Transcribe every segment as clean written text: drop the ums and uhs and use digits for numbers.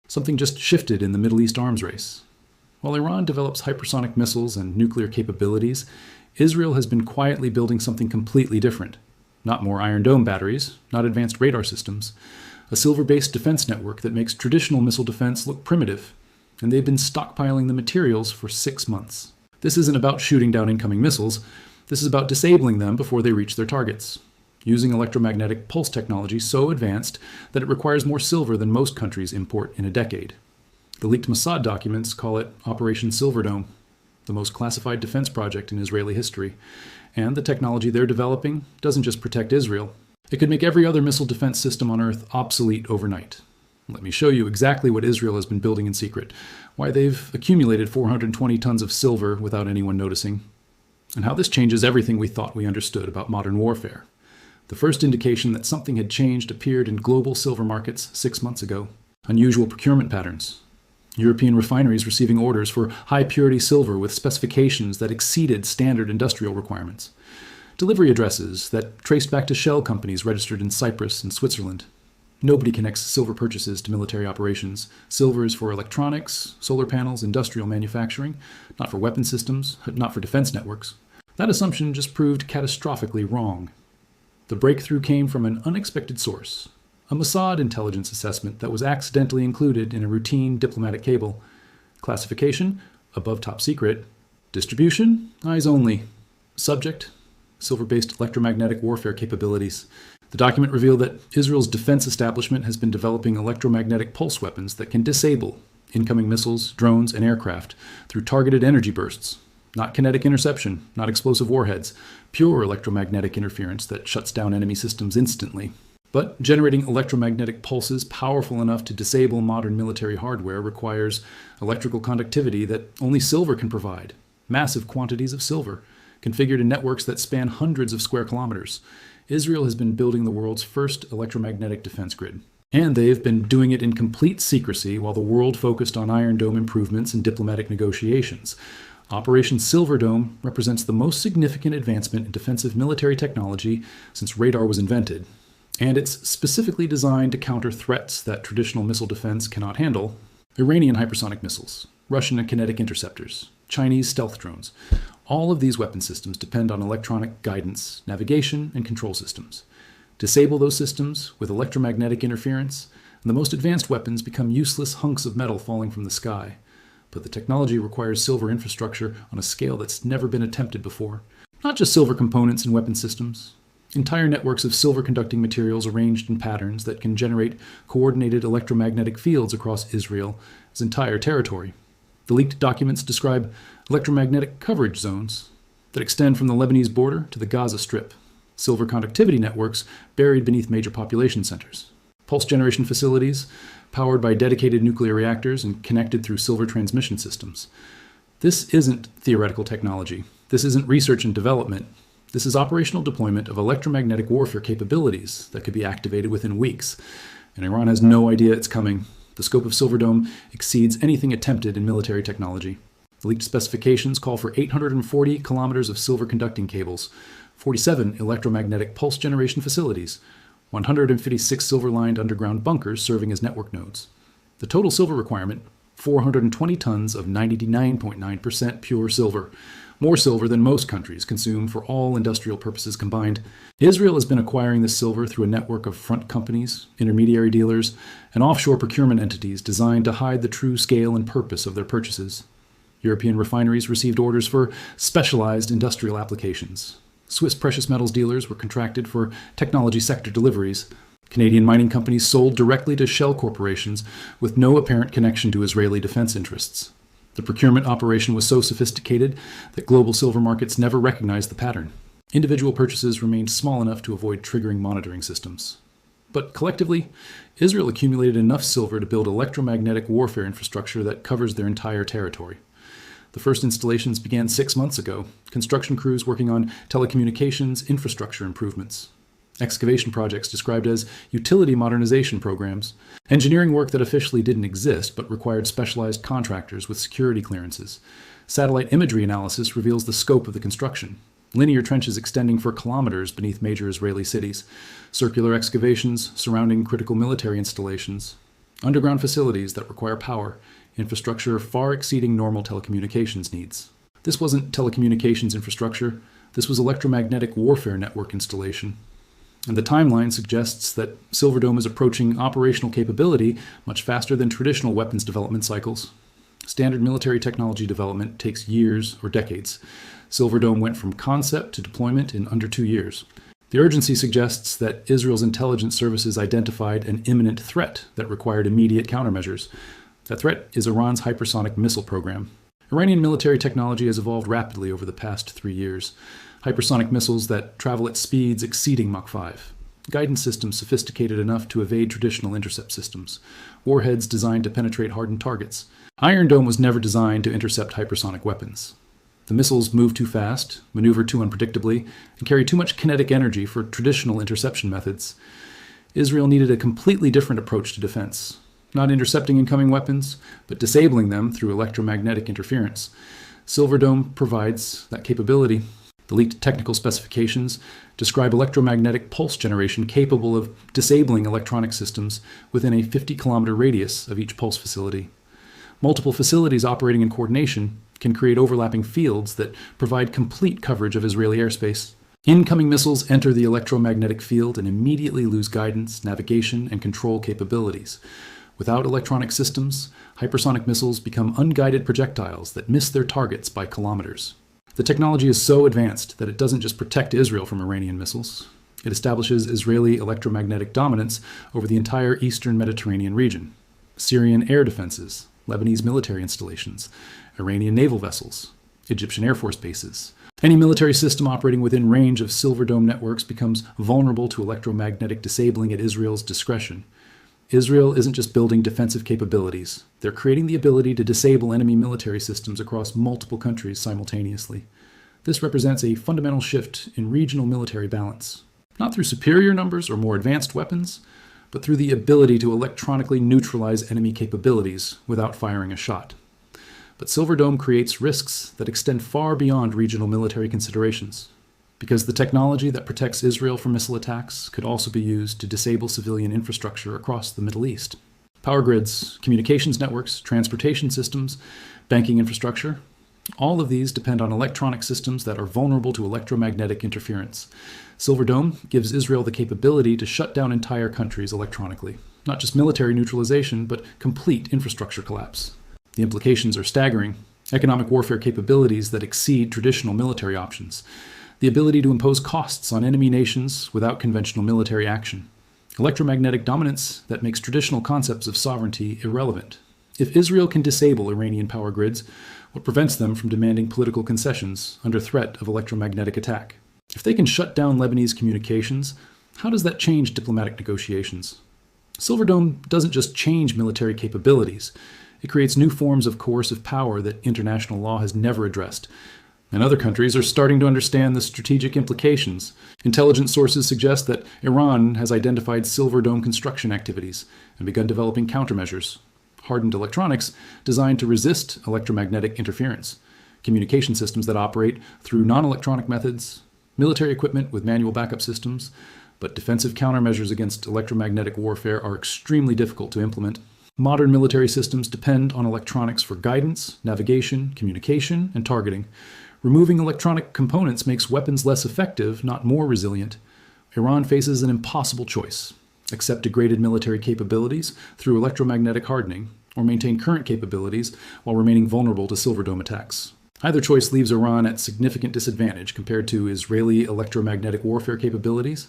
Something just shifted in the Middle East arms race. While Iran develops hypersonic missiles and nuclear capabilities, Israel has been quietly building something completely different. Not more Iron Dome batteries, not advanced radar systems, a silver-based defense network that makes traditional missile defense look primitive, and they've been stockpiling the materials for 6 months. This isn't about shooting down incoming missiles, this is about disabling them before they reach their targets, using electromagnetic pulse technology so advanced that it requires more silver than most countries import in a decade. The leaked MOSSAD documents call it Operation Silverdome, the most classified defense project in Israeli history, and the technology they're developing doesn't just protect Israel. It could make every other missile defense system on Earth obsolete overnight. Let me show you exactly what Israel has been building in secret, why they've accumulated 420 tons of silver without anyone noticing, and how this changes everything we thought we understood about modern warfare. The first indication that something had changed appeared in global silver markets 6 months ago. Unusual procurement patterns. European refineries receiving orders for high-purity silver with specifications that exceeded standard industrial requirements. Delivery addresses that traced back to shell companies registered in Cyprus and Switzerland. Nobody connects silver purchases to military operations. Silver is for electronics, solar panels, industrial manufacturing, not for weapon systems, not for defense networks. That assumption just proved catastrophically wrong. The breakthrough came from an unexpected source. A Mossad intelligence assessment that was accidentally included in a routine diplomatic cable. Classification, above top secret. Distribution, eyes only. Subject, silver-based electromagnetic warfare capabilities. The document revealed that Israel's defense establishment has been developing electromagnetic pulse weapons that can disable incoming missiles, drones, and aircraft through targeted energy bursts. Not kinetic interception, not explosive warheads, pure electromagnetic interference that shuts down enemy systems instantly. But generating electromagnetic pulses powerful enough to disable modern military hardware requires electrical conductivity that only silver can provide. Massive quantities of silver, configured in networks that span hundreds of square kilometers. Israel has been building the world's first electromagnetic defense grid. And they've been doing it in complete secrecy while the world focused on Iron Dome improvements and diplomatic negotiations. Operation Silverdome represents the most significant advancement in defensive military technology since radar was invented. And it's specifically designed to counter threats that traditional missile defense cannot handle. Iranian hypersonic missiles, Russian kinetic interceptors, Chinese stealth drones. All of these weapon systems depend on electronic guidance, navigation, and control systems. Disable those systems with electromagnetic interference, and the most advanced weapons become useless hunks of metal falling from the sky. But the technology requires silver infrastructure on a scale that's never been attempted before. Not just silver components and weapon systems. Entire networks of silver-conducting materials arranged in patterns that can generate coordinated electromagnetic fields across Israel's entire territory. The leaked documents describe electromagnetic coverage zones that extend from the Lebanese border to the Gaza Strip. Silver conductivity networks buried beneath major population centers. Pulse generation facilities powered by dedicated nuclear reactors and connected through silver transmission systems. This isn't theoretical technology. This isn't research and development. This is operational deployment of electromagnetic warfare capabilities that could be activated within weeks. And Iran has no idea it's coming. The scope of Silverdome exceeds anything attempted in military technology. The leaked specifications call for 840 kilometers of silver conducting cables, 47 electromagnetic pulse generation facilities, 156 silver-lined underground bunkers serving as network nodes. The total silver requirement, 420 tons of 99.9% pure silver. More silver than most countries consume for all industrial purposes combined. Israel has been acquiring this silver through a network of front companies, intermediary dealers, and offshore procurement entities designed to hide the true scale and purpose of their purchases. European refineries received orders for specialized industrial applications. Swiss precious metals dealers were contracted for technology sector deliveries. Canadian mining companies sold directly to shell corporations with no apparent connection to Israeli defense interests. The procurement operation was so sophisticated that global silver markets never recognized the pattern. Individual purchases remained small enough to avoid triggering monitoring systems. But collectively, Israel accumulated enough silver to build electromagnetic warfare infrastructure that covers their entire territory. The first installations began 6 months ago, construction crews working on telecommunications infrastructure improvements. Excavation projects described as utility modernization programs, engineering work that officially didn't exist but required specialized contractors with security clearances. Satellite imagery analysis reveals the scope of the construction. Linear trenches extending for kilometers beneath major Israeli cities. Circular excavations surrounding critical military installations. underground facilities that require power, infrastructure far exceeding normal telecommunications needs. This wasn't telecommunications infrastructure, this was electromagnetic warfare network installation. And the timeline suggests that Silver Dome is approaching operational capability much faster than traditional weapons development cycles. Standard military technology development takes years or decades. Silver Dome went from concept to deployment in under 2 years. The urgency suggests that Israel's intelligence services identified an imminent threat that required immediate countermeasures. That threat is Iran's hypersonic missile program. Iranian military technology has evolved rapidly over the past 3 years. Hypersonic missiles that travel at speeds exceeding Mach 5. Guidance systems sophisticated enough to evade traditional intercept systems. Warheads designed to penetrate hardened targets. Iron Dome was never designed to intercept hypersonic weapons. The missiles move too fast, maneuver too unpredictably, and carry too much kinetic energy for traditional interception methods. Israel needed a completely different approach to defense. Not intercepting incoming weapons, but disabling them through electromagnetic interference. Silver Dome provides that capability. The leaked technical specifications describe electromagnetic pulse generation capable of disabling electronic systems within a 50-kilometer radius of each pulse facility. Multiple facilities operating in coordination can create overlapping fields that provide complete coverage of Israeli airspace. Incoming missiles enter the electromagnetic field and immediately lose guidance, navigation, and control capabilities. Without electronic systems, hypersonic missiles become unguided projectiles that miss their targets by kilometers. The technology is so advanced that it doesn't just protect Israel from Iranian missiles. It establishes Israeli electromagnetic dominance over the entire eastern Mediterranean region. Syrian air defenses, Lebanese military installations, Iranian naval vessels, Egyptian Air Force bases. Any military system operating within range of Silver Dome networks becomes vulnerable to electromagnetic disabling at Israel's discretion. Israel isn't just building defensive capabilities. They're creating the ability to disable enemy military systems across multiple countries simultaneously. This represents a fundamental shift in regional military balance, not through superior numbers or more advanced weapons, but through the ability to electronically neutralize enemy capabilities without firing a shot. But Silver Dome creates risks that extend far beyond regional military considerations, because the technology that protects Israel from missile attacks could also be used to disable civilian infrastructure across the Middle East. Power grids, communications networks, transportation systems, banking infrastructure, all of these depend on electronic systems that are vulnerable to electromagnetic interference. Silver Dome gives Israel the capability to shut down entire countries electronically. Not just military neutralization, but complete infrastructure collapse. The implications are staggering. Economic warfare capabilities that exceed traditional military options. The ability to impose costs on enemy nations without conventional military action. Electromagnetic dominance that makes traditional concepts of sovereignty irrelevant. If Israel can disable Iranian power grids, what prevents them from demanding political concessions under threat of electromagnetic attack? If they can shut down Lebanese communications, how does that change diplomatic negotiations? Silver Dome doesn't just change military capabilities. It creates new forms of coercive power that international law has never addressed. And other countries are starting to understand the strategic implications. Intelligence sources suggest that Iran has identified Silver Dome construction activities and begun developing countermeasures. Hardened electronics designed to resist electromagnetic interference. Communication systems that operate through non-electronic methods. Military equipment with manual backup systems. But defensive countermeasures against electromagnetic warfare are extremely difficult to implement. Modern military systems depend on electronics for guidance, navigation, communication, and targeting. Removing electronic components makes weapons less effective, not more resilient. Iran faces an impossible choice. Accept degraded military capabilities through electromagnetic hardening, or maintain current capabilities while remaining vulnerable to Silver Dome attacks. Either choice leaves Iran at significant disadvantage compared to Israeli electromagnetic warfare capabilities.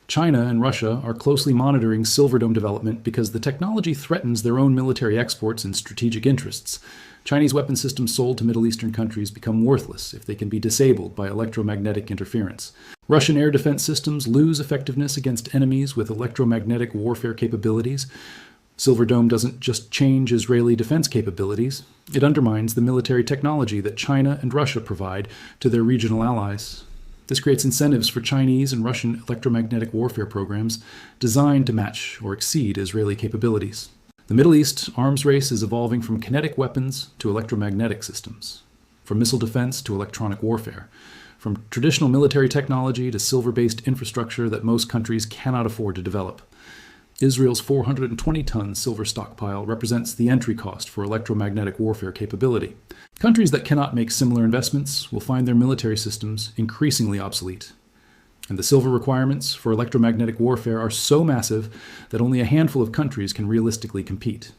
China and Russia are closely monitoring Silver Dome development because the technology threatens their own military exports and strategic interests. Chinese weapon systems sold to Middle Eastern countries become worthless if they can be disabled by electromagnetic interference. Russian air defense systems lose effectiveness against enemies with electromagnetic warfare capabilities. Silver Dome doesn't just change Israeli defense capabilities, it undermines the military technology that China and Russia provide to their regional allies. This creates incentives for Chinese and Russian electromagnetic warfare programs designed to match or exceed Israeli capabilities. The Middle East arms race is evolving from kinetic weapons to electromagnetic systems, from missile defense to electronic warfare, from traditional military technology to silver-based infrastructure that most countries cannot afford to develop. Israel's 420-ton silver stockpile represents the entry cost for electromagnetic warfare capability. Countries that cannot make similar investments will find their military systems increasingly obsolete. And the silver requirements for electromagnetic warfare are so massive that only a handful of countries can realistically compete.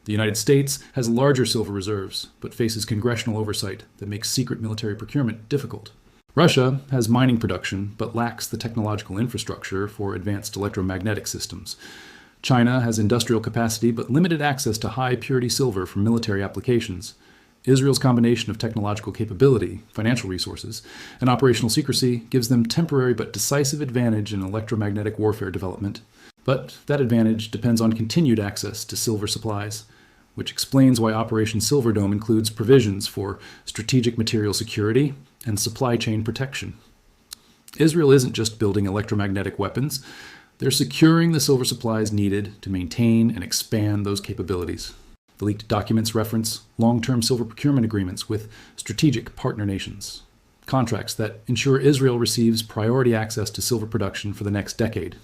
The United States has larger silver reserves, but faces congressional oversight that makes secret military procurement difficult. Russia has mining production, but lacks the technological infrastructure for advanced electromagnetic systems. China has industrial capacity, but limited access to high-purity silver for military applications. Israel's combination of technological capability, financial resources, and operational secrecy gives them temporary but decisive advantage in electromagnetic warfare development. But that advantage depends on continued access to silver supplies, which explains why Operation Silverdome includes provisions for strategic material security and supply chain protection. Israel isn't just building electromagnetic weapons, they're securing the silver supplies needed to maintain and expand those capabilities. The leaked documents reference long-term silver procurement agreements with strategic partner nations, contracts that ensure Israel receives priority access to silver production for the next decade.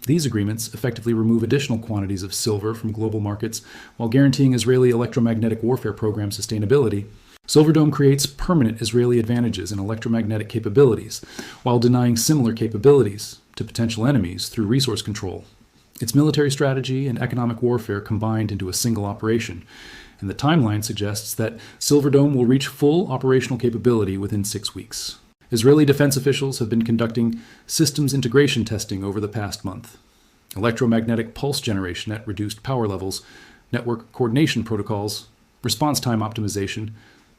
These agreements effectively remove additional quantities of silver from global markets while guaranteeing Israeli electromagnetic warfare program sustainability. Silverdome creates permanent Israeli advantages in electromagnetic capabilities while denying similar capabilities to potential enemies through resource control. It's military strategy and economic warfare combined into a single operation, and the timeline suggests that Silverdome will reach full operational capability within 6 weeks. Israeli defense officials have been conducting systems integration testing over the past month. Electromagnetic pulse generation at reduced power levels, network coordination protocols, response time optimization.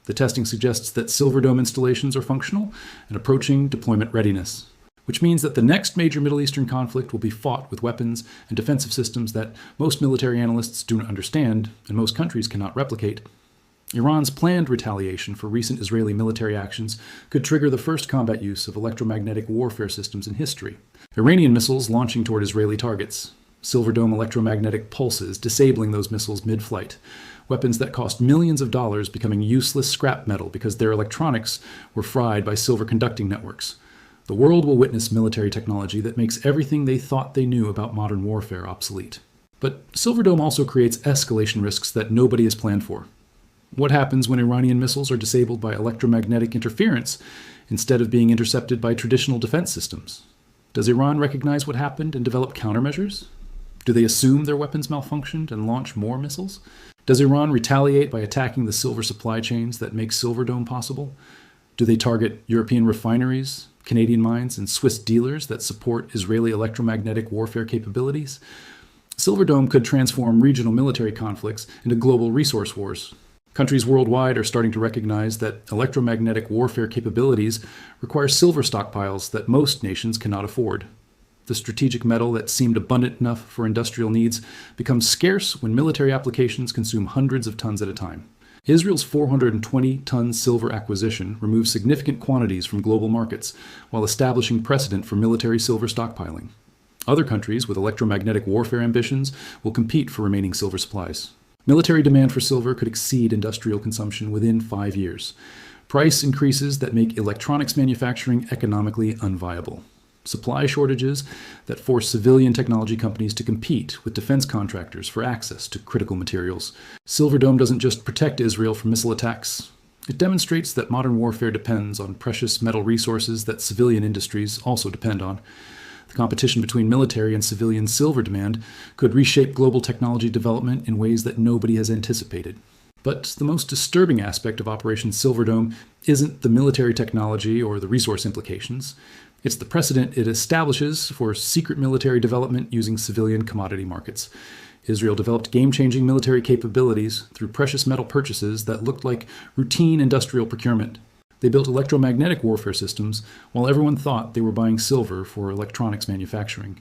The testing suggests that Silverdome installations are functional and approaching deployment readiness, which means that the next major Middle Eastern conflict will be fought with weapons and defensive systems that most military analysts do not understand and most countries cannot replicate. Iran's planned retaliation for recent Israeli military actions could trigger the first combat use of electromagnetic warfare systems in history. Iranian missiles launching toward Israeli targets. Silverdome electromagnetic pulses disabling those missiles mid-flight. Weapons that cost millions of dollars becoming useless scrap metal because their electronics were fried by silver conducting networks. The world will witness military technology that makes everything they thought they knew about modern warfare obsolete. But Silverdome also creates escalation risks that nobody has planned for. What happens when Iranian missiles are disabled by electromagnetic interference instead of being intercepted by traditional defense systems? Does Iran recognize what happened and develop countermeasures? Do they assume their weapons malfunctioned and launch more missiles? Does Iran retaliate by attacking the silver supply chains that make Silverdome possible? Do they target European refineries, Canadian mines, and Swiss dealers that support Israeli electromagnetic warfare capabilities? Silverdome could transform regional military conflicts into global resource wars. Countries worldwide are starting to recognize that electromagnetic warfare capabilities require silver stockpiles that most nations cannot afford. The strategic metal that seemed abundant enough for industrial needs becomes scarce when military applications consume hundreds of tons at a time. Israel's 420-ton silver acquisition removes significant quantities from global markets while establishing precedent for military silver stockpiling. Other countries with electromagnetic warfare ambitions will compete for remaining silver supplies. Military demand for silver could exceed industrial consumption within 5 years. Price increases that make electronics manufacturing economically unviable. Supply shortages that force civilian technology companies to compete with defense contractors for access to critical materials. Silverdome doesn't just protect Israel from missile attacks. It demonstrates that modern warfare depends on precious metal resources that civilian industries also depend on. The competition between military and civilian silver demand could reshape global technology development in ways that nobody has anticipated. But the most disturbing aspect of Operation Silverdome isn't the military technology or the resource implications. It's the precedent it establishes for secret military development using civilian commodity markets. Israel developed game-changing military capabilities through precious metal purchases that looked like routine industrial procurement. They built electromagnetic warfare systems while everyone thought they were buying silver for electronics manufacturing.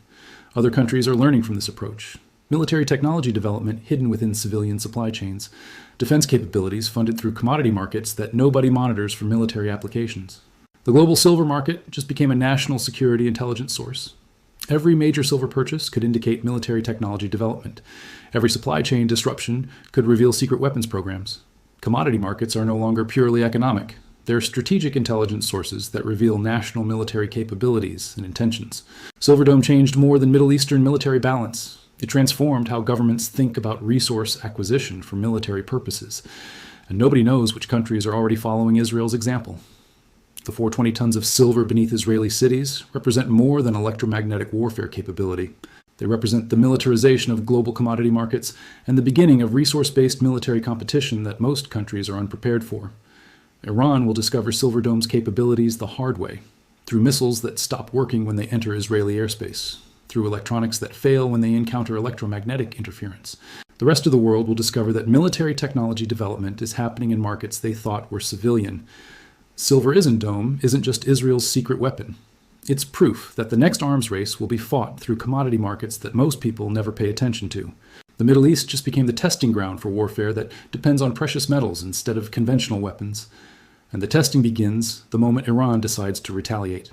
Other countries are learning from this approach. Military technology development hidden within civilian supply chains. Defense capabilities funded through commodity markets that nobody monitors for military applications. The global silver market just became a national security intelligence source. Every major silver purchase could indicate military technology development. Every supply chain disruption could reveal secret weapons programs. Commodity markets are no longer purely economic. They're strategic intelligence sources that reveal national military capabilities and intentions. Silverdome changed more than Middle Eastern military balance. It transformed how governments think about resource acquisition for military purposes. And nobody knows which countries are already following Israel's example. The 420 tons of silver beneath Israeli cities represent more than electromagnetic warfare capability. They represent the militarization of global commodity markets and the beginning of resource-based military competition that most countries are unprepared for. Iran will discover Silver Dome's capabilities the hard way, through missiles that stop working when they enter Israeli airspace, through electronics that fail when they encounter electromagnetic interference. The rest of the world will discover that military technology development is happening in markets they thought were civilian. Silver Dome isn't just Israel's secret weapon. It's proof that the next arms race will be fought through commodity markets that most people never pay attention to. The Middle East just became the testing ground for warfare that depends on precious metals instead of conventional weapons. And the testing begins the moment Iran decides to retaliate.